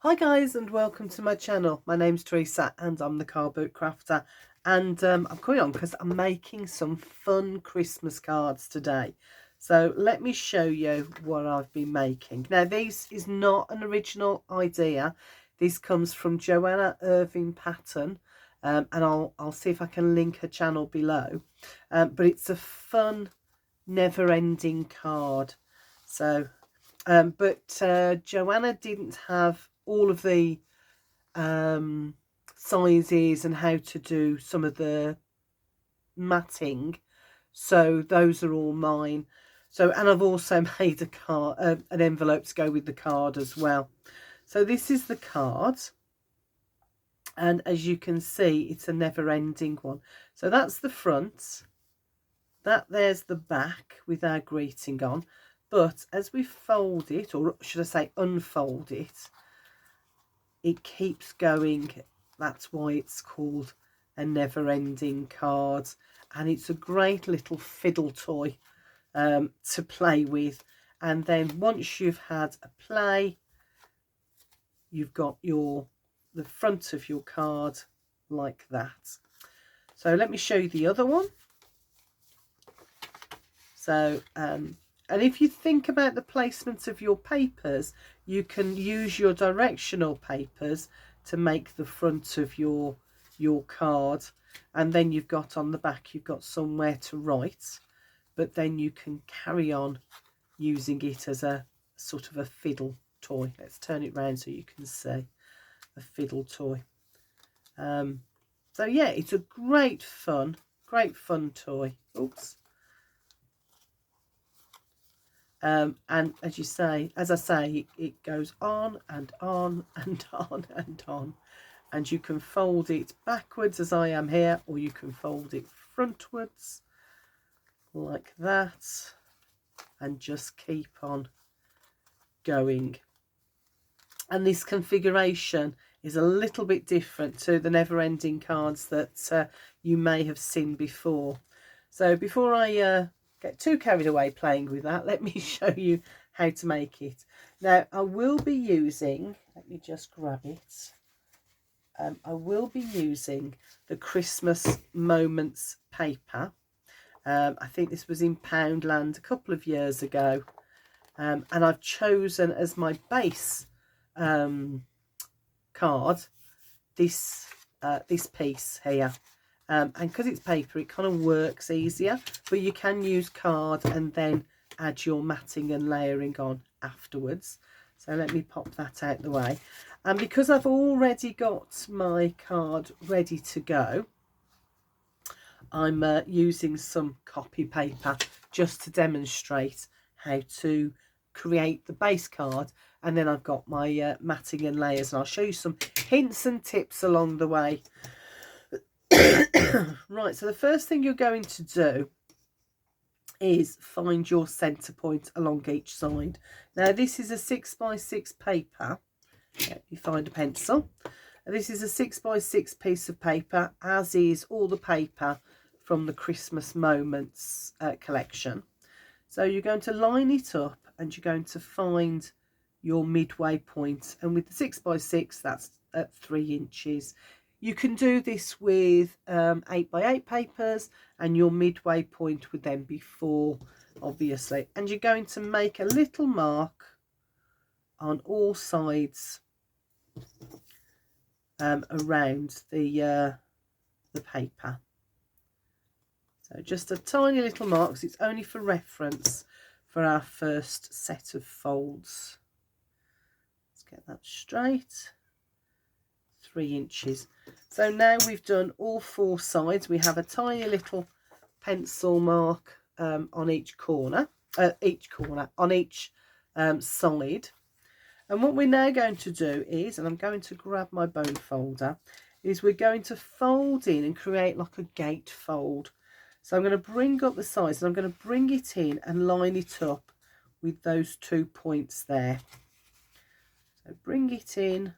Hi guys and welcome to my channel. My name's Theresa and I'm the CarbootCrafter, and I'm coming on because I'm making some fun Christmas cards today. So let me show you what I've been making. Now this is not an original idea. This comes from Joanne Irvin-Patton, and I'll see if I can link her channel below. But it's a fun never-ending card. So Joanna didn't have all of the sizes and how to do some of the matting, so those are all mine. So, and I've also made a card, an envelope to go with the card as well. So this is the card, and as you can see, it's a never-ending one. So that's the front, there's the back with our greeting on. But as we fold it, or should I say unfold it, it keeps going. That's why it's called a never-ending card. And it's a great little fiddle toy to play with. And then once you've had a play, you've got the front of your card like that. So let me show you the other one. So and if you think about the placement of your papers, you can use your directional papers to make the front of your card, and then you've got on the back, you've got somewhere to write, but then you can carry on using it as a sort of a fiddle toy. Let's turn it round so you can see a fiddle toy. So yeah, it's a great fun toy. Oops. And as I say, it goes on and on and on and on, and you can fold it backwards as I am here, or you can fold it frontwards like that and just keep on going. And this configuration is a little bit different to the never-ending cards that you may have seen before. So before I get too carried away playing with that, let me show you how to make it. Now I will be using, let me just grab it, I will be using the Christmas Moments paper. I think this was in Poundland a couple of years ago, and I've chosen as my base card this piece here. And because it's paper, it kind of works easier, but you can use card and then add your matting and layering on afterwards. So let me pop that out the way. And because I've already got my card ready to go, I'm using some copy paper just to demonstrate how to create the base card, and then I've got my matting and layers, and I'll show you some hints and tips along the way. Right, so the first thing you're going to do is find your centre point along each side. Now this is a 6x6 paper. Let me find a pencil. This is a 6x6 piece of paper, as is all the paper from the Christmas Moments collection. So you're going to line it up and you're going to find your midway point, and with the 6x6, that's at 3 inches. You can do this with 8x8 papers, and your midway point would then be 4, obviously. And you're going to make a little mark on all sides around the paper. So just a tiny little mark, because it's only for reference for our first set of folds. Let's get that straight. 3 inches. So now we've done all 4 sides. We have a tiny little pencil mark on each corner, on each side. And what we're now going to do is, and I'm going to grab my bone folder, is we're going to fold in and create like a gate fold. So I'm going to bring up the sides, and I'm going to bring it in and line it up with those 2 points there. So bring it in,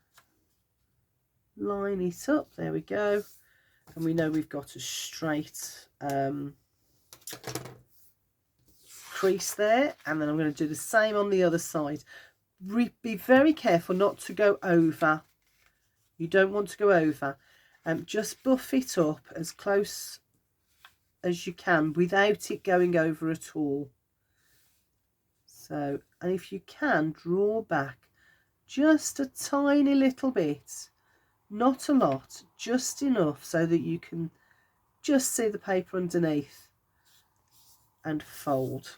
line it up, there we go, and we know we've got a straight crease there. And then I'm going to do the same on the other side, be very careful not to go over. You don't want to go over. Just buff it up as close as you can without it going over at all. So, and if you can, draw back just a tiny little bit, not a lot, just enough so that you can just see the paper underneath, and fold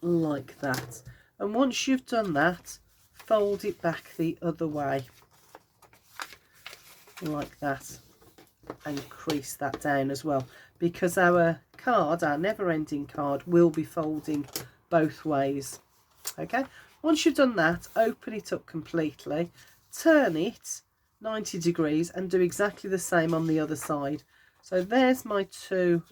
like that. And once you've done that, fold it back the other way like that, and crease that down as well, because our card, our never-ending card, will be folding both ways. Okay, once you've done that, open it up completely, turn it 90 degrees and do exactly the same on the other side. So there's my two.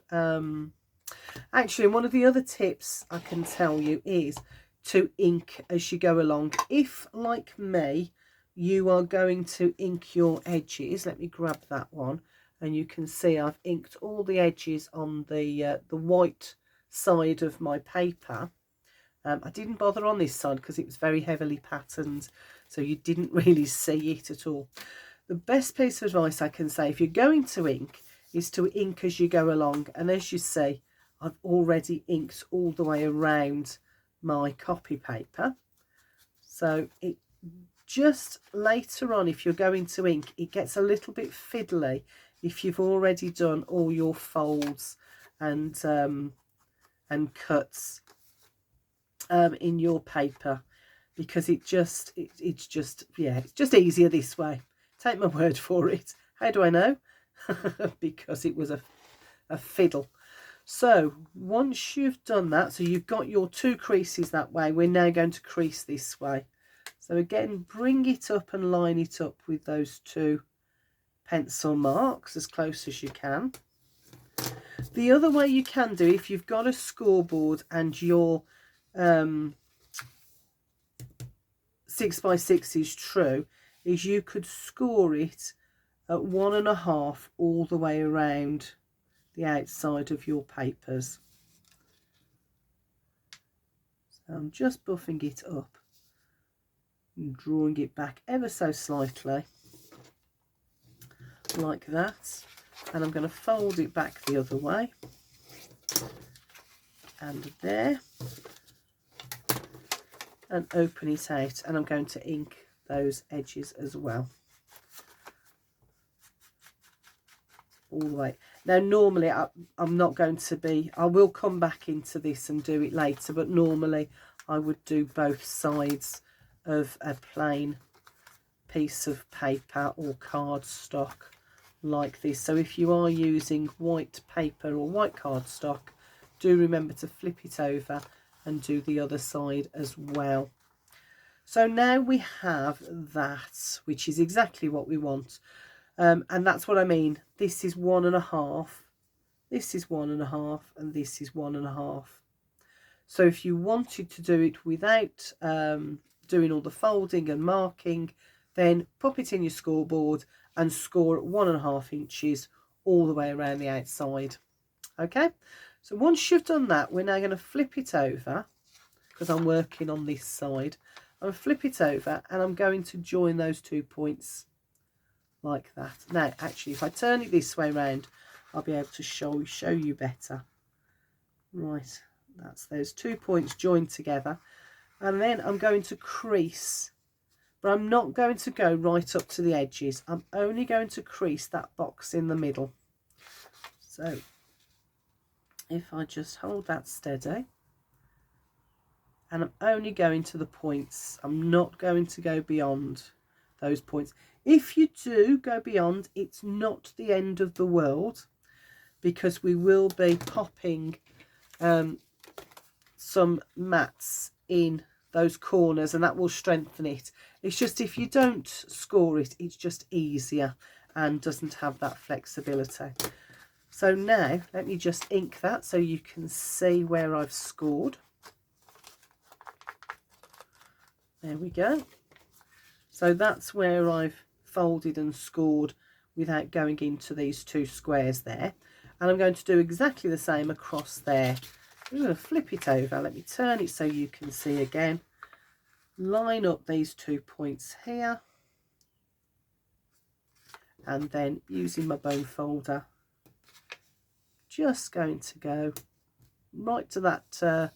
Actually, one of the other tips I can tell you is to ink as you go along. If, like me, you are going to ink your edges, let me grab that one, and you can see I've inked all the edges on the white side of my paper. I didn't bother on this side because it was very heavily patterned, so you didn't really see it at all. The best piece of advice I can say if you're going to ink is to ink as you go along. And as you see, I've already inked all the way around my copy paper. So it just later on, if you're going to ink, it gets a little bit fiddly if you've already done all your folds and cuts in your paper, because it's just easier this way. Take my word for it. How do I know? Because it was a fiddle. So once you've done that, so you've got your two creases that way, we're now going to crease this way. So again, bring it up and line it up with those two pencil marks as close as you can. The other way you can do, if you've got a scoreboard and your 6x6 is true, is you could score it at 1.5 all the way around the outside of your papers. So I'm just buffing it up and drawing it back ever so slightly like that, and I'm going to fold it back the other way, and there, and open it out, and I'm going to ink those edges as well all the way. Now normally I'm not going to be, I will come back into this and do it later, but normally I would do both sides of a plain piece of paper or cardstock like this. So if you are using white paper or white cardstock, do remember to flip it over and do the other side as well. So now we have that, which is exactly what we want. And that's what I mean. This is 1.5, this is 1.5, and this is 1.5. So if you wanted to do it without doing all the folding and marking, then pop it in your scoreboard and score at 1.5 inches all the way around the outside. Okay, so once you've done that, we're now going to flip it over, because I'm working on this side. I'm going to flip it over and I'm going to join those 2 points like that. Now actually, if I turn it this way around, I'll be able to show you better. Right, that's those 2 points joined together, and then I'm going to crease, but I'm not going to go right up to the edges. I'm only going to crease that box in the middle. So if I just hold that steady, and I'm only going to the points, I'm not going to go beyond those points. If you do go beyond, it's not the end of the world, because we will be popping some mats in those corners, and that will strengthen it. It's just if you don't score it, it's just easier and doesn't have that flexibility. So now let me just ink that so you can see where I've scored. There we go. So that's where I've folded and scored without going into these two squares there. And I'm going to do exactly the same across there. I'm going to flip it over. Let me turn it so you can see again. line up these 2 points here, and then using my bone folder, just going to go right to that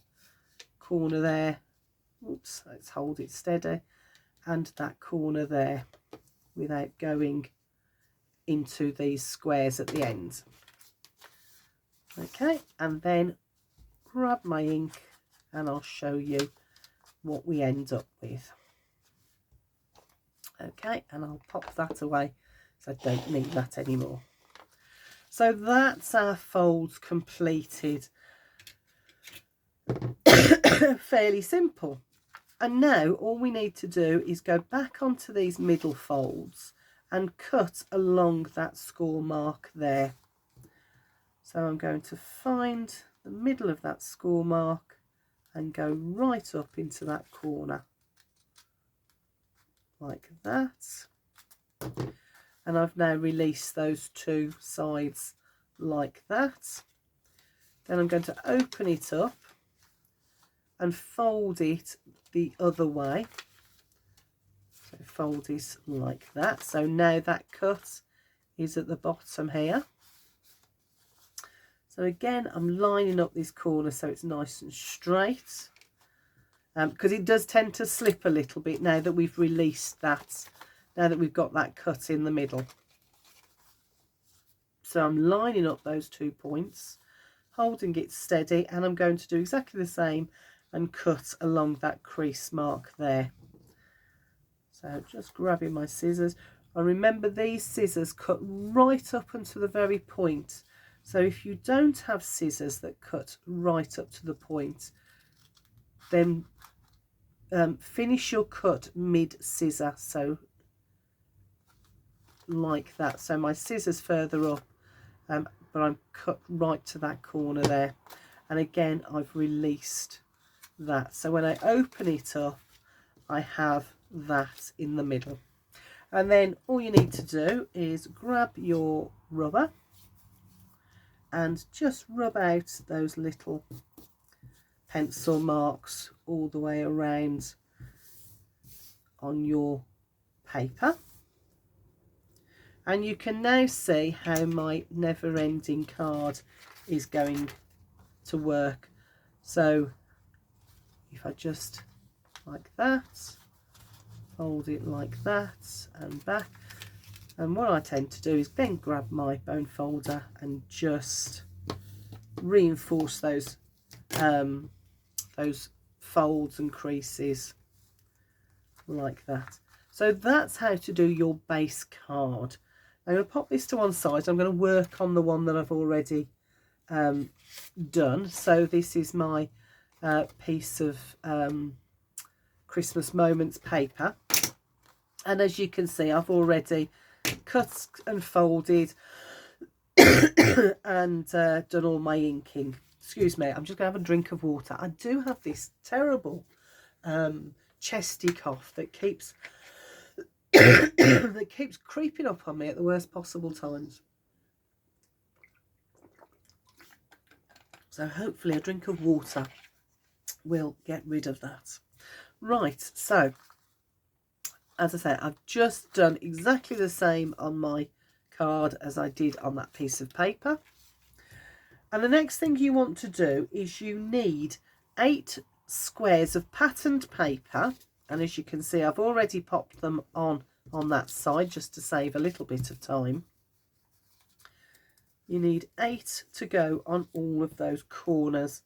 corner there. Oops, let's hold it steady, and that corner there without going into these squares at the end. Okay, and then grab my ink and I'll show you what we end up with. Okay, and I'll pop that away so I don't need that anymore. So that's our folds completed. Fairly simple. And now all we need to do is go back onto these middle folds and cut along that score mark there. So I'm going to find the middle of that score mark and go right up into that corner like that. And I've now released those 2 sides like that. Then I'm going to open it up and fold it the other way. So fold it like that. So now that cut is at the bottom here. So again, I'm lining up this corner so it's nice and straight, because it does tend to slip a little bit now that we've released that, now that we've got that cut in the middle. So I'm lining up those 2 points, holding it steady, and I'm going to do exactly the same and cut along that crease mark there. So just grabbing my scissors. And remember, these scissors cut right up until the very point. So if you don't have scissors that cut right up to the point, then finish your cut mid scissor, so like that. So my scissors further up, but I'm cut right to that corner there. And again, I've released that. So when I open it up, I have that in the middle. And then all you need to do is grab your rubber and just rub out those little pencil marks all the way around on your paper. And you can now see how my never-ending card is going to work. So if I just like that, fold it like that and back, and what I tend to do is then grab my bone folder and just reinforce those folds and creases like that. So that's how to do your base card. I'm going to pop this to one side. I'm going to work on the one that I've already done. So this is my piece of Christmas Moments paper, and as you can see, I've already cut and folded and done all my inking. Excuse me, I'm just going to have a drink of water. I do have this terrible chesty cough that keeps that keeps creeping up on me at the worst possible times. So hopefully a drink of water will get rid of that. Right, so as I say, I've just done exactly the same on my card as I did on that piece of paper. And the next thing you want to do is you need 8 squares of patterned paper. And as you can see, I've already popped them on that side just to save a little bit of time. You need 8 to go on all of those corners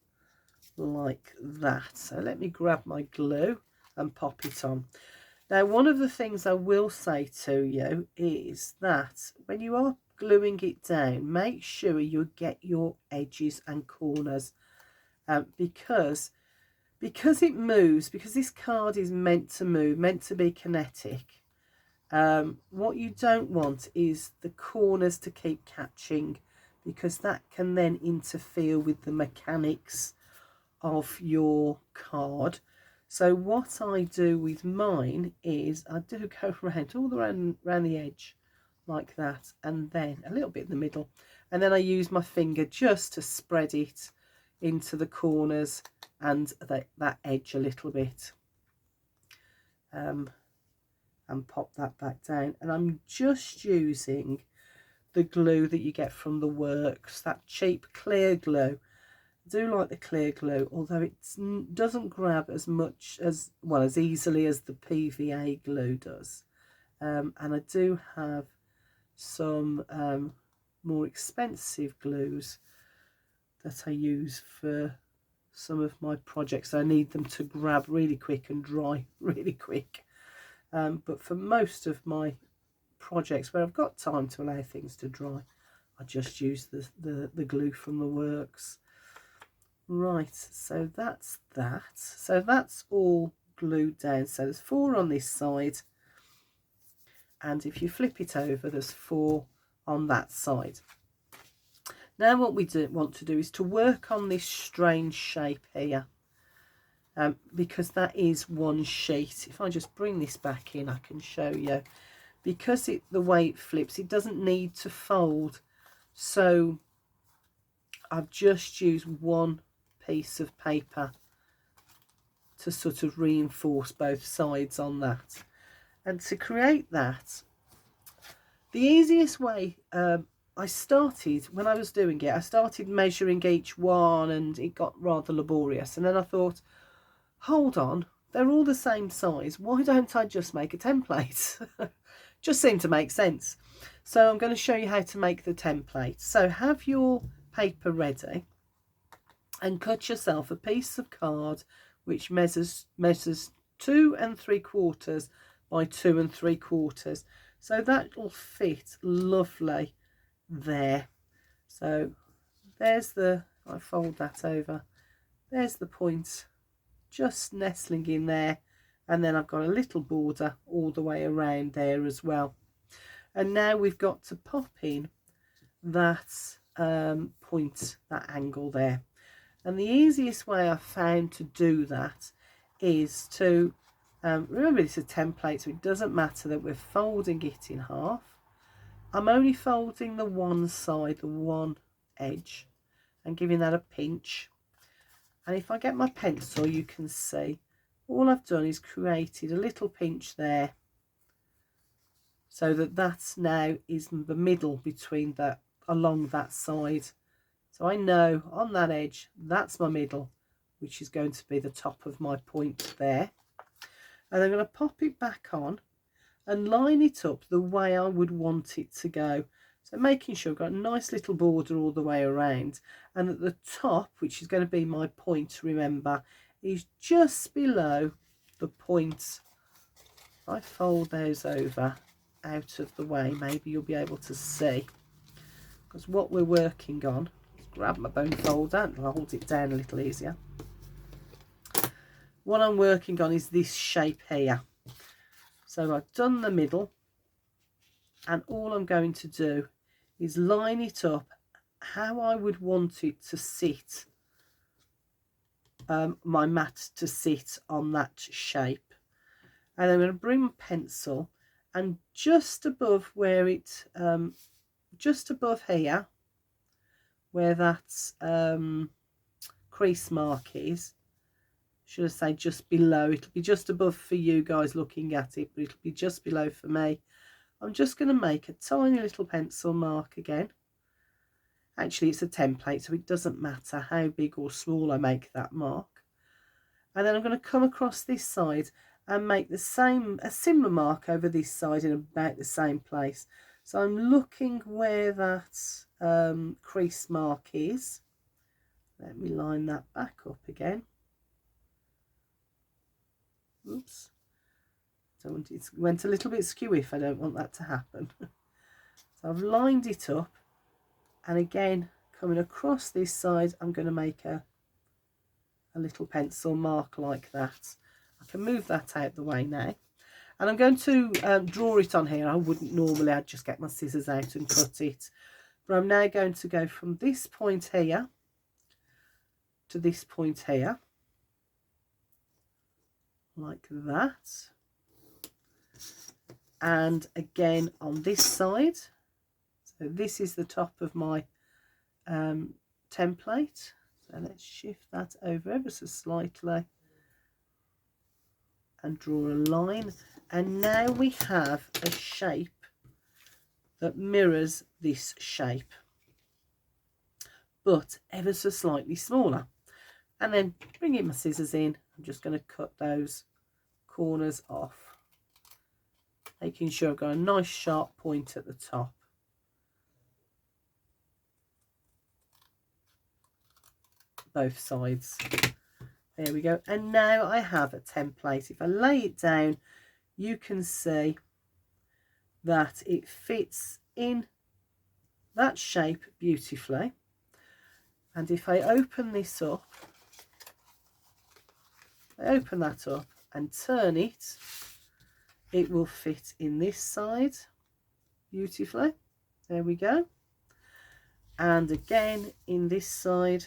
like that. So let me grab my glue and pop it on. Now, one of the things I will say to you is that when you are gluing it down, make sure you get your edges and corners, because it moves, because this card is meant to move, meant to be kinetic. What you don't want is the corners to keep catching, because that can then interfere with the mechanics of your card. So what I do with mine is I do go around all around the edge like that, and then a little bit in the middle, and then I use my finger just to spread it into the corners and that edge a little bit. and pop that back down. And I'm just using the glue that you get from the works, that cheap clear glue. I do like the clear glue, although it doesn't grab as much as, well, as easily as the PVA glue does. And I do have some more expensive glues that I use for some of my projects. I need them to grab really quick and dry really quick. But for most of my projects where I've got time to allow things to dry, I just use the glue from the works. Right, so that's that. So that's all glued down. So there's 4 on this side, and if you flip it over, there's 4 on that side. Now what we want to do is to work on this strange shape here, because that is one sheet. If I just bring this back in, I can show you. Because the way it flips, it doesn't need to fold, so I've just used one piece of paper to sort of reinforce both sides on that. And to create that, the easiest way, I started, when I was doing it, I started measuring each one, and it got rather laborious. And then I thought, hold on, they're all the same size, why don't I just make a template? Just seemed to make sense. So I'm going to show you how to make the template. So have your paper ready and cut yourself a piece of card which measures 2 3/4 by 2 3/4. So that will fit lovely there. So there's I fold that over, there's the point just nestling in there, and then I've got a little border all the way around there as well. And now we've got to pop in that point, that angle there. And the easiest way I've found to do that is to remember, it's a template, so it doesn't matter that we're folding it in half. I'm only folding the one side, the one edge, and giving that a pinch. And if I get my pencil, you can see all I've done is created a little pinch there, so that now is the middle between that, along that side. So I know on that edge, that's my middle, which is going to be the top of my point there. And I'm going to pop it back on and line it up the way I would want it to go. So making sure I've got a nice little border all the way around, and at the top, which is going to be my point, remember, is just below the point. If I fold those over out of the way, maybe you'll be able to see, because what we're working on, grab my bone folder and I'll hold it down a little easier. What I'm working on is this shape here. So I've done the middle, and all I'm going to do is line it up how I would want it to sit, my mat to sit on that shape. And I'm going to bring my pencil, and just above where it, just above here, where that crease mark is, should I say just below, it'll be just above for you guys looking at it, but it'll be just below for me. I'm just going to make a tiny little pencil mark again. Actually, it's a template, so it doesn't matter how big or small I make that mark. And then I'm going to come across this side and make a similar mark over this side in about the same place. So I'm looking where that crease mark is. Let me line that back up again. Oops. It went a little bit skew if I don't want that to happen. So I've lined it up, and again coming across this side, I'm going to make a little pencil mark like that. I can move that out the way now, and I'm going to draw it on here. I wouldn't normally, I'd just get my scissors out and cut it, but I'm now going to go from this point here to this point here, like that. And again on this side, so this is the top of my template, so let's shift that over ever so slightly, and draw a line, and now we have a shape that mirrors this shape, but ever so slightly smaller. And then bringing my scissors in, I'm just going to cut those corners off, making sure I've got a nice sharp point at the top. Both sides. There we go. And now I have a template. If I lay it down, you can see that it fits in that shape beautifully. And if I open this up, I open that up and turn it, it will fit in this side beautifully. There we go. And again in this side,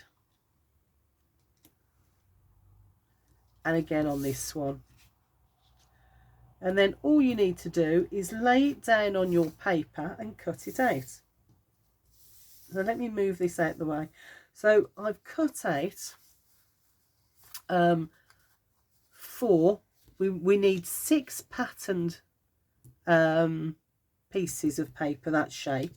and again on this one. And then all you need to do is lay it down on your paper and cut it out. So let me move this out the way. So I've cut out we need 6 patterned pieces of paper that shape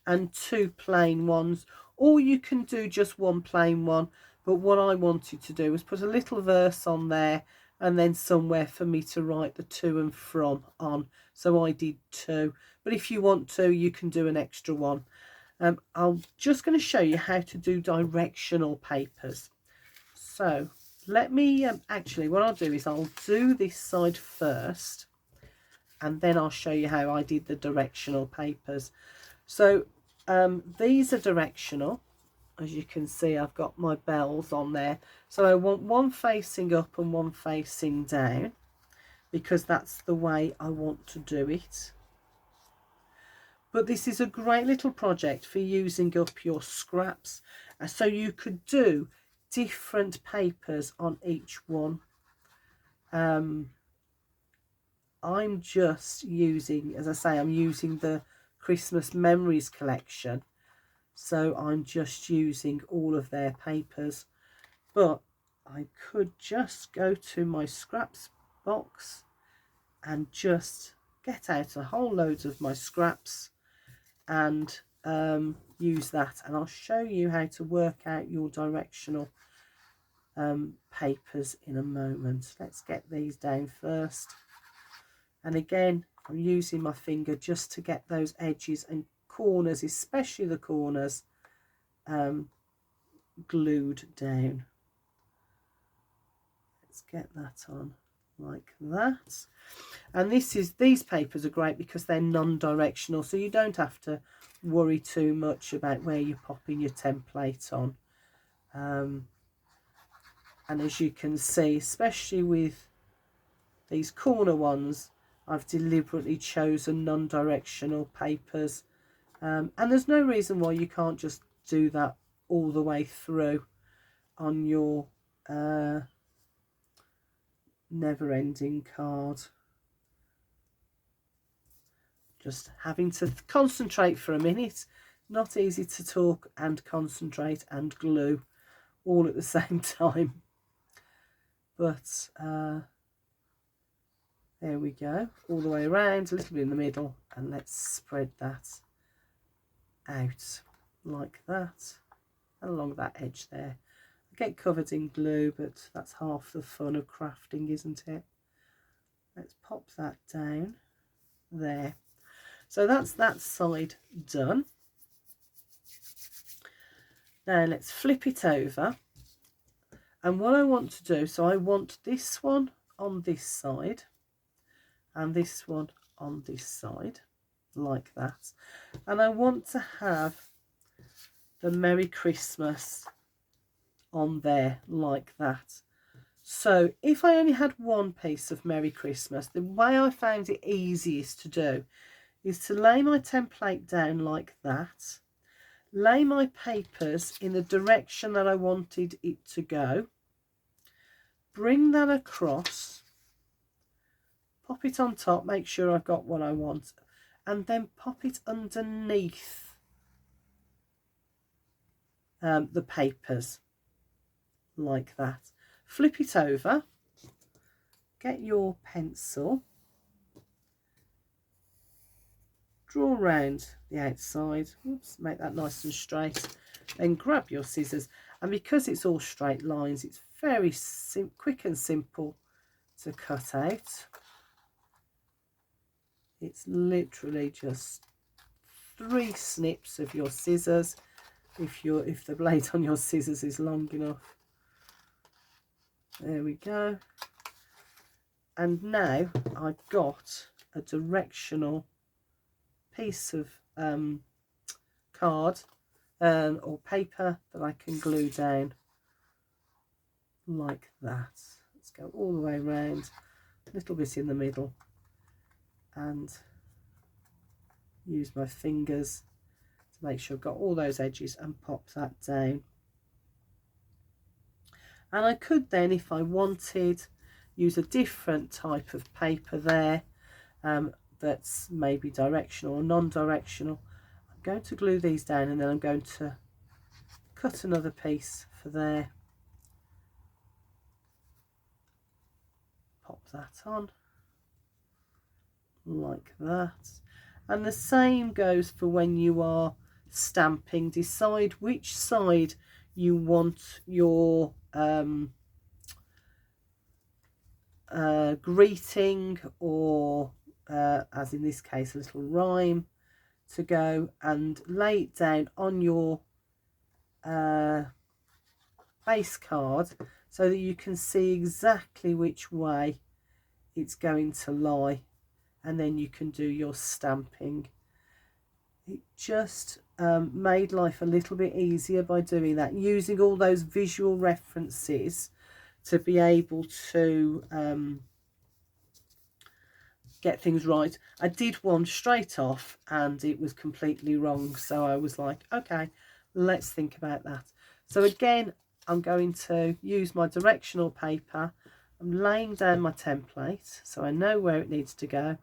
and 2 plain ones, or you can do just 1 plain one, but what I wanted to do was put a little verse on there and then somewhere for me to write the to and from on, so I did 2, but if you want to, you can do an extra one. I'm just going to show you how to do directional papers. So let me actually, what I'll do is I'll do this side first, and then I'll show you how I did the directional papers. So these are directional. As you can see, I've got my bells on there. So I want one facing up and one facing down, because that's the way I want to do it. But this is a great little project for using up your scraps. So you could do different papers on each one. I'm just using, as I say, I'm using the Christmas Memories collection. So I'm just using all of their papers. But I could just go to my scraps box and just get out a whole load of my scraps and use that, and I'll show you how to work out your directional papers in a moment. Let's get these down first, and again I'm using my finger just to get those edges and corners, especially the corners, glued down. Let's get that on like that. And these papers are great because they're non-directional, so you don't have to worry too much about where you're popping your template on. And as you can see, especially with these corner ones, I've deliberately chosen non-directional papers, and there's no reason why you can't just do that all the way through on your never-ending card. Just having to concentrate for a minute. Not easy to talk and concentrate and glue all at the same time. But there we go, all the way around, a little bit in the middle, and let's spread that out like that, and along that edge there. I get covered in glue, but that's half the fun of crafting, isn't it? Let's pop that down there. So that's that side done. Now let's flip it over, and what I want to do, so I want this one on this side and this one on this side like that, and I want to have the Merry Christmas on there like that. So if I only had one piece of Merry Christmas, the way I found it easiest to do is to lay my template down like that, lay my papers in the direction that I wanted it to go, bring that across, pop it on top, make sure I've got what I want, and then pop it underneath the papers like that. Flip it over, get your pencil, draw around the outside, oops, make that nice and straight, then grab your scissors, and because it's all straight lines, it's very quick and simple to cut out. It's literally just 3 snips of your scissors if the blade on your scissors is long enough. There we go. And now I've got a directional piece of card or paper that I can glue down like that. Let's go all the way around, a little bit in the middle, and use my fingers to make sure I've got all those edges and pop that down. And I could then, if I wanted, use a different type of paper there that's maybe directional or non-directional. I'm going to glue these down, and then I'm going to cut another piece for there, pop that on like that. And the same goes for when you are stamping. Decide which side you want your greeting, or as in this case a little rhyme, to go, and lay it down on your base card so that you can see exactly which way it's going to lie, and then you can do your stamping. It just made life a little bit easier by doing that, using all those visual references to be able to get things right. I did one straight off and it was completely wrong, so I was like, okay, let's think about that. So again, I'm going to use my directional paper. I'm laying down my template so I know where it needs to go.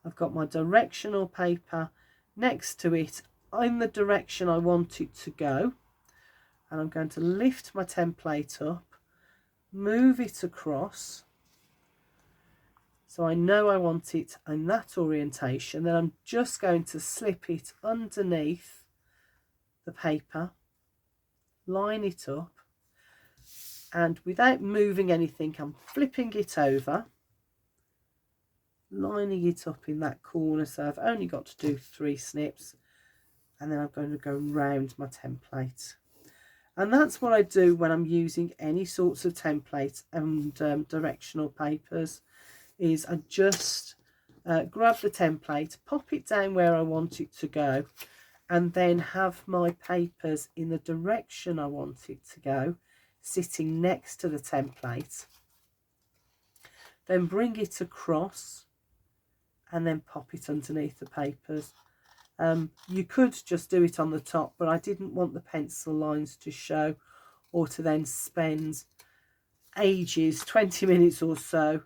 I've got my directional paper next to it in the direction I want it to go, and I'm going to lift my template up, move it across so I know I want it in that orientation. Then I'm just going to slip it underneath the paper, line it up, and without moving anything, I'm flipping it over, lining it up in that corner, so I've only got to do 3 snips, and then I'm going to go round my template. And that's what I do when I'm using any sorts of templates and directional papers, is I just grab the template, pop it down where I want it to go, and then have my papers in the direction I want it to go, sitting next to the template. Then bring it across and then pop it underneath the papers. You could just do it on the top, but I didn't want the pencil lines to show, or to then spend ages, 20 minutes or so.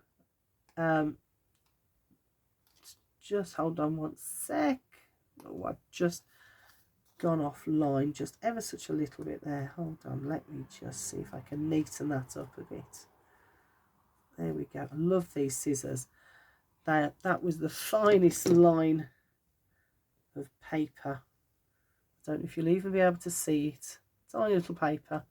Just hold on one sec. Oh, I've just gone offline just ever such a little bit there. Hold on, let me just see if I can neaten that up a bit. There we go. I love these scissors. That was the finest line of paper. I don't know if you'll even be able to see it. Tiny little paper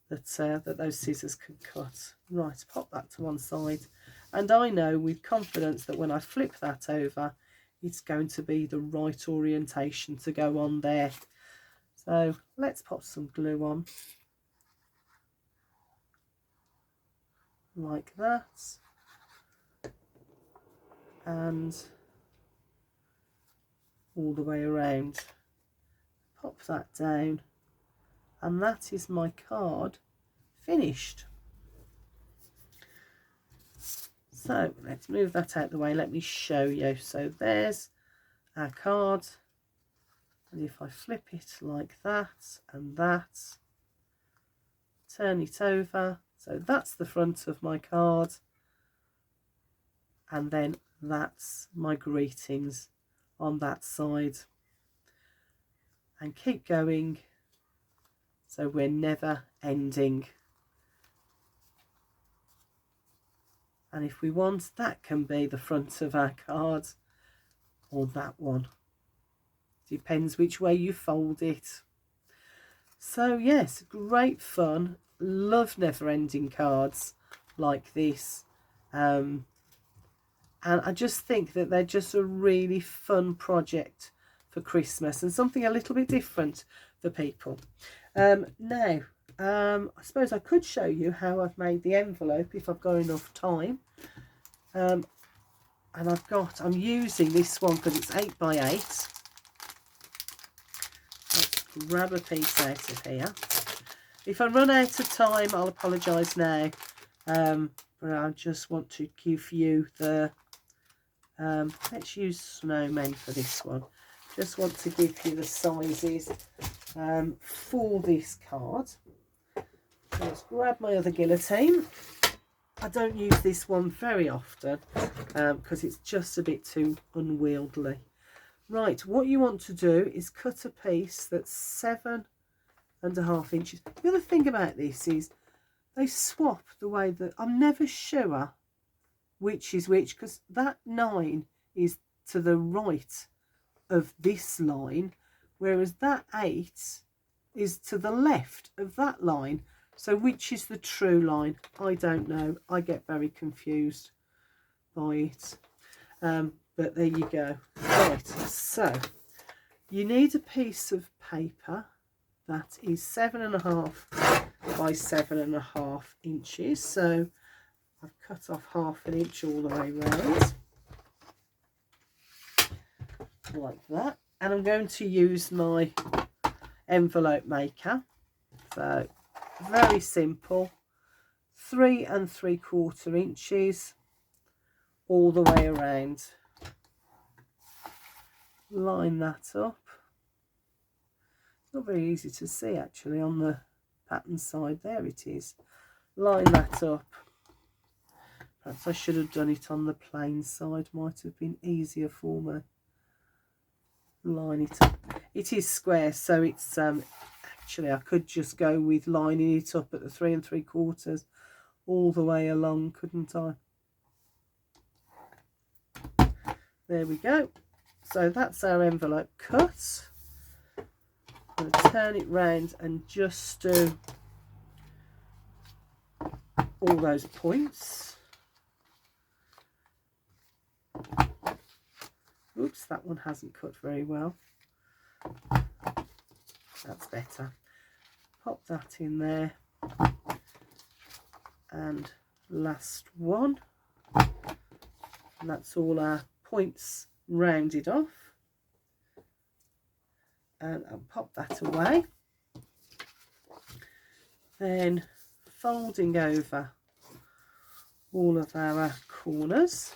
that those scissors can cut. Right, pop that to one side, and I know with confidence that when I flip that over, it's going to be the right orientation to go on there. So let's pop some glue on like that, and all the way around. Pop that down, and that is my card finished. So let's move that out of the way. Let me show you. So there's our card, and if I flip it like that and that, turn it over, so that's the front of my card, and then that's my greetings on that side, and keep going so we're never ending. And if we want, that can be the front of our card, or that one. Depends which way you fold it. So yes, great fun. Love never-ending cards like this. And I just think that they're just a really fun project for Christmas and something a little bit different for people. Now, I suppose I could show you how I've made the envelope if I've got enough time. And I'm using this one because it's 8 by 8. Let's grab a piece out of here. If I run out of time, I'll apologise now. But I just want to give you the, let's use snowmen for this one. Just want to give you the sizes for this card. Let's grab my other guillotine. I don't use this one very often because it's just a bit too unwieldy. Right, what you want to do is cut a piece that's 7.5 inches. The other thing about this is they swap the way that I'm never sure which is which, because that 9 is to the right of this line, whereas that 8 is to the left of that line. So which is the true line? I don't know. I get very confused by it. But there you go. Right, so you need a piece of paper that is 7.5 by 7.5 inches. So I've cut off 1/2 inch all the way around, like that. And I'm going to use my envelope maker. So very simple, 3 3/4 inches all the way around. Line that up. It's not very easy to see actually on the pattern side. There it is. Line that up. Perhaps I should have done it on the plain side, might have been easier for me. Line it up. It is square, so it's actually I could just go with lining it up at the 3 3/4 all the way along, couldn't I? There we go. So that's our envelope cut. I'm going to turn it round and just do all those points. Oops, that one hasn't cut very well. That's better. Pop that in there. And last one. And that's all our points rounded off. And I'll pop that away. Then folding over all of our corners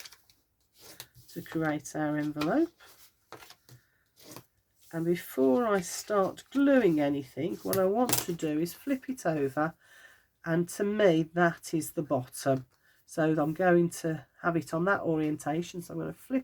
to create our envelope. And before I start gluing anything, what I want to do is flip it over, and to me that is the bottom. So I'm going to have it on that orientation, so I'm going to flip